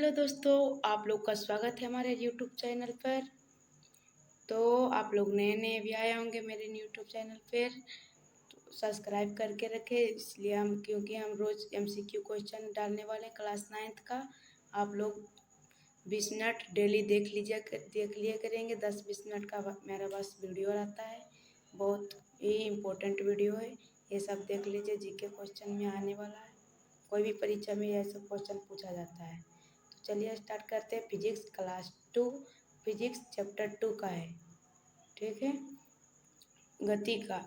Hello दोस्तों, आप लोग का स्वागत है हमारे यूट्यूब चैनल पर। तो आप लोग नए नए भी आए होंगे मेरे यूट्यूब चैनल पर, तो सब्सक्राइब करके रखें, इसलिए क्योंकि हम रोज़ एमसीक्यू क्वेश्चन डालने वाले हैं क्लास 9th का। आप लोग 20 मिनट डेली देख लिया करेंगे। 10-20 मिनट का मेरा बस वीडियो रहता है, बहुत ही इम्पोर्टेंट वीडियो है। ये सब देख लीजिए, जीके क्वेश्चन में आने वाला है, कोई भी परीक्षा में यह सब क्वेश्चन पूछा जाता है। तो चलिए स्टार्ट करते हैं। फिजिक्स क्लास 2, फिजिक्स चैप्टर 2 का है, ठीक है। गति का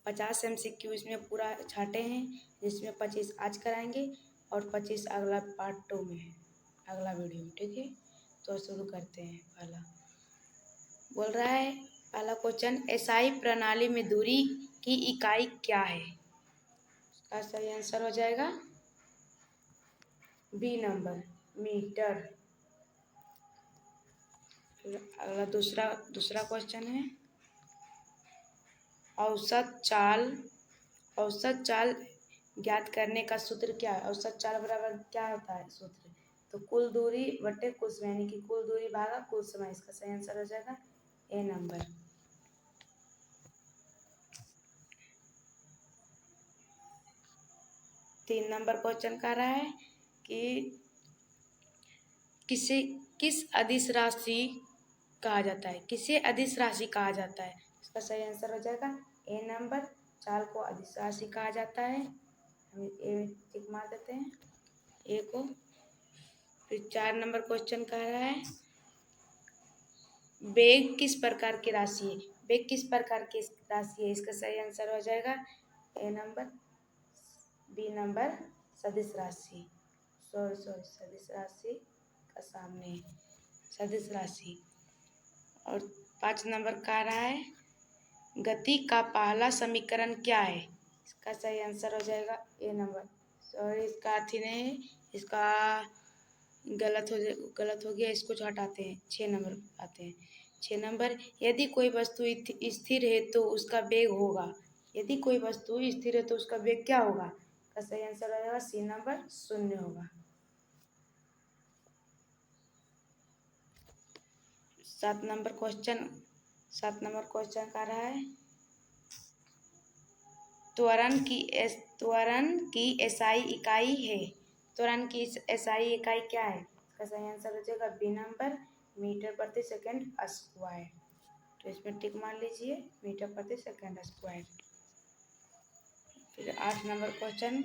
50 MCQ इसमें पूरा छाटे हैं, जिसमें 25 आज कराएंगे और 25 अगला पार्ट 2 में है, अगला वीडियो में, ठीक है। तो शुरू करते हैं। बोल रहा है पहला क्वेश्चन, एसआई प्रणाली में दूरी की इकाई क्या है? इसका सही आंसर हो जाएगा बी नंबर, मीटर। अगला दूसरा क्वेश्चन है, औसत चाल ज्ञात करने का सूत्र क्या है? औसत चाल बराबर क्या होता है सूत्र? तो कुल दूरी बटे कुल समय, यानी कि कुल दूरी भागा कुल समय। इसका सही आंसर हो जाएगा ए नंबर। तीन नंबर क्वेश्चन कह रहा है कि किस अदिश राशि कहा जाता है? किसे अदिश राशि कहा जाता है? इसका सही आंसर हो जाएगा ए नंबर, चाल को अदिश राशि कहा जाता है। हम ए टिक मार देते हैं ए को। फिर 4 नंबर क्वेश्चन कह रहा है, वेग किस प्रकार की राशि है? वेग किस प्रकार की राशि है? इसका सही आंसर हो जाएगा ए नंबर, बी नंबर सदिश राशि। सॉरी सदिश राशि का सामने सदिश राशि। और 5 नंबर कह रहा है, गति का पहला समीकरण क्या है? इसका सही आंसर हो जाएगा ए नंबर। सॉरी, इसका अर्थ ही नहीं है, इसका गलत हो गया, इसको हटाते हैं। 6 नंबर आते हैं। 6 नंबर, यदि कोई वस्तु स्थिर है तो उसका वेग होगा। यदि कोई वस्तु स्थिर है तो उसका वेग क्या होगा? इसका सही आंसर हो जाएगा सी नंबर, 0 होगा। 7 नंबर क्वेश्चन कर रहा है, त्वरण की एसआई इकाई है। त्वरण की एसआई इकाई क्या है? इसका सही आंसर हो जाएगा बी नंबर, मीटर प्रति सेकंड स्क्वायर। तो इसमें टिक मार लीजिए, मीटर प्रति सेकंड स्क्वायर। फिर 8 नंबर क्वेश्चन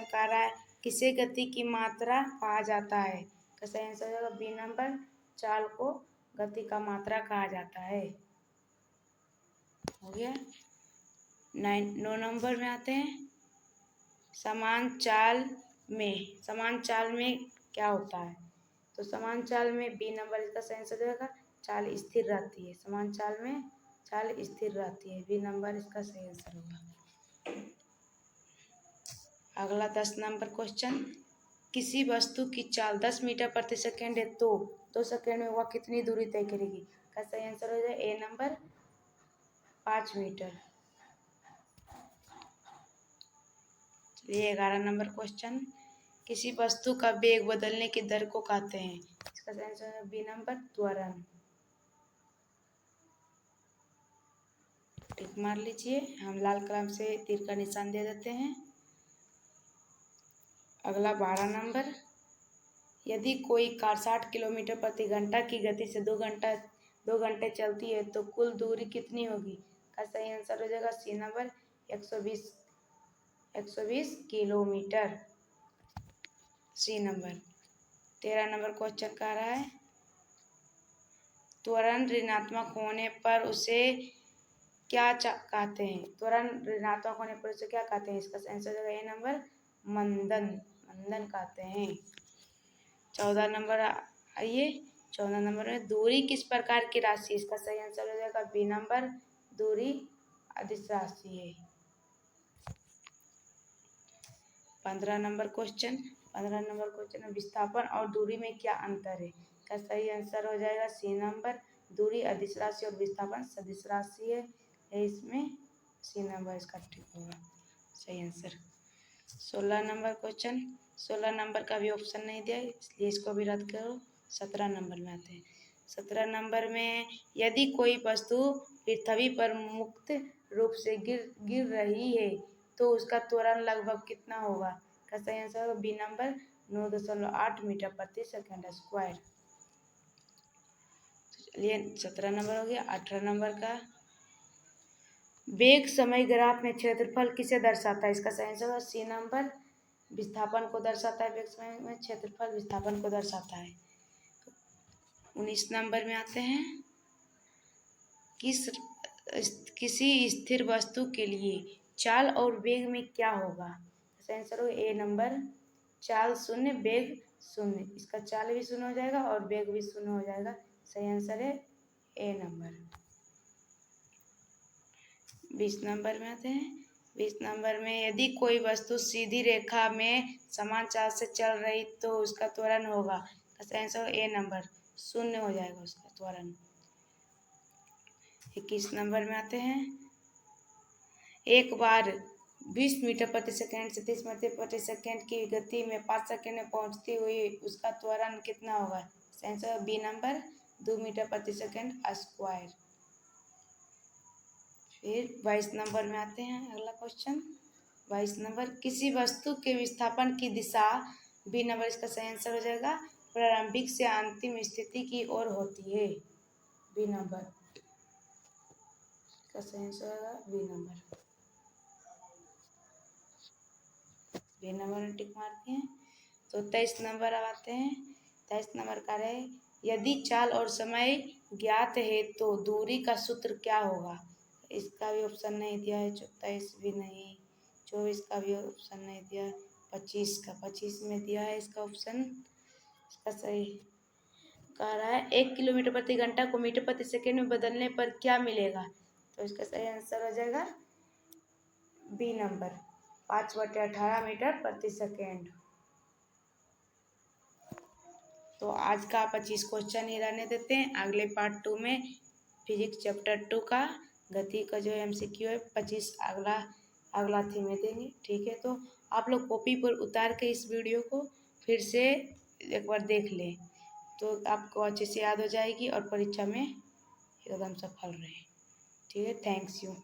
कह रहा है, किसे गति की मात्रा कहा जाता है? इसका सही आंसर हो जाएगा बी नंबर, चाल को गति का मात्रा कहा जाता है। हो गया। 9 नंबर में आते हैं, समान चाल में क्या होता है? तो समान चाल में बी नंबर इसका सही आंसर हो जाएगा, चाल स्थिर रहती है। समान चाल में चाल स्थिर रहती है, बी नंबर इसका सही आंसर होगा। अगला 10 नंबर क्वेश्चन, किसी वस्तु की चाल 10 मीटर प्रति सेकंड है तो 2 सेकंड में वह कितनी दूरी तय करेगी? का सही आंसर हो जाएगा ए नंबर, 5 मीटर। चलिए 11 नंबर क्वेश्चन, किसी वस्तु का वेग बदलने की दर को कहते हैं? इसका सही आंसर है बी नंबर, त्वरण। टिक मार लीजिए, हम लाल कलम से तीर का निशान दे देते हैं। अगला 12 नंबर, यदि कोई कार 60 किलोमीटर प्रति घंटा की गति से 2 घंटे चलती है तो कुल दूरी कितनी होगी? का सही आंसर हो जाएगा C number, 120 kilometre, C number. 13 number question कह रहा है, त्वरण ऋणात्मक होने पर उसे क्या कहते हैं? त्वरण ऋणात्मक होने पर उसे क्या कहते हैं? इसका आंसर है ए नंबर, मंदन कहते हैं। 14 नंबर आइए, 14 नंबर में दूरी किस प्रकार की राशि? इसका सही आंसर हो जाएगा बी नंबर, दूरी अदिश राशि है। 15 नंबर क्वेश्चन में विस्थापन और दूरी में क्या अंतर है? का सही आंसर हो जाएगा सी नंबर, दूरी अदिश राशि और विस्थापन सदिश राशि है। इसमें सी नंबर इसका ठीक होगा, सही आंसर। 16 नंबर क्वेश्चन, 16 नंबर का भी ऑप्शन नहीं दिया इसलिए इसको भी रद्द करो। 17 नंबर में आते हैं। 17 नंबर में यदि कोई वस्तु पृथ्वी पर मुक्त रूप से गिर रही है तो उसका त्वरण लगभग कितना होगा? का सही आंसर होगा बी नंबर 9.8 मीटर प्रति सेकंड स्क्वायर। चलिए 17 नंबर हो गया। 18 नंबर का वेग समय ग्राफ में क्षेत्रफल किसे दर्शाता है? इसका सही आंसर होगा सी नंबर विस्थापन को दर्शाता है। वेग समय में क्षेत्रफल विस्थापन को दर्शाता है। 19 नंबर में आते हैं। किसी स्थिर वस्तु के लिए चाल और वेग में क्या होगा? सही आंसर होगा ए नंबर चाल शून्य वेग शून्य। इसका चाल भी शून्य हो जाएगा और वेग भी शून्य हो जाएगा। सही आंसर है ए नंबर। 20 नंबर में आते हैं। 20 नंबर में यदि कोई वस्तु सीधी रेखा में समान चाल से चल रही तो उसका त्वरण होगा? सही आंसर ए नंबर शून्य हो जाएगा उसका त्वरण। 21 नंबर में आते हैं। एक बार 20 मीटर प्रति सेकंड से 30 मीटर प्रति सेकंड की गति में 5 सेकंड में पहुंचती हुई उसका त्वरण कितना होगा? सही आंसर बी नंबर 2 मीटर प्रति सेकंड स्क्वायर। फिर 22 नंबर में आते हैं। अगला क्वेश्चन 22 नंबर किसी वस्तु के विस्थापन की दिशा बी नंबर इसका सही आंसर हो जाएगा प्रारंभिक से अंतिम स्थिति की ओर होती है। बी नंबर इसका सही आंसर होगा बी नंबर। बी नंबर में टिक मारते हैं। तो 23 नंबर अब आते हैं। 23 नंबर का रहे यदि चाल और समय ज्ञात है तो दूरी का सूत्र क्या होगा? इसका भी ऑप्शन नहीं दिया है। 24 भी नहीं, 24 का भी ऑप्शन नहीं दिया है। 25 में दिया है इसका ऑप्शन। इसका सही कह रहा है 1 किलोमीटर प्रति घंटा को मीटर प्रति सेकेंड में बदलने पर क्या मिलेगा? तो इसका सही आंसर हो जाएगा बी नंबर 5/18 मीटर प्रति सेकेंड। तो आज का 25 क्वेश्चन ही रहने देते हैं। अगले पार्ट 2 में फिजिक्स चैप्टर 2 का गति का जो MCQ है 25 अगला थी में देंगे। ठीक है, तो आप लोग कॉपी पर उतार के इस वीडियो को फिर से एक बार देख लें तो आपको अच्छे से याद हो जाएगी और परीक्षा में एकदम सफल रहे। ठीक है, थैंक्स यू।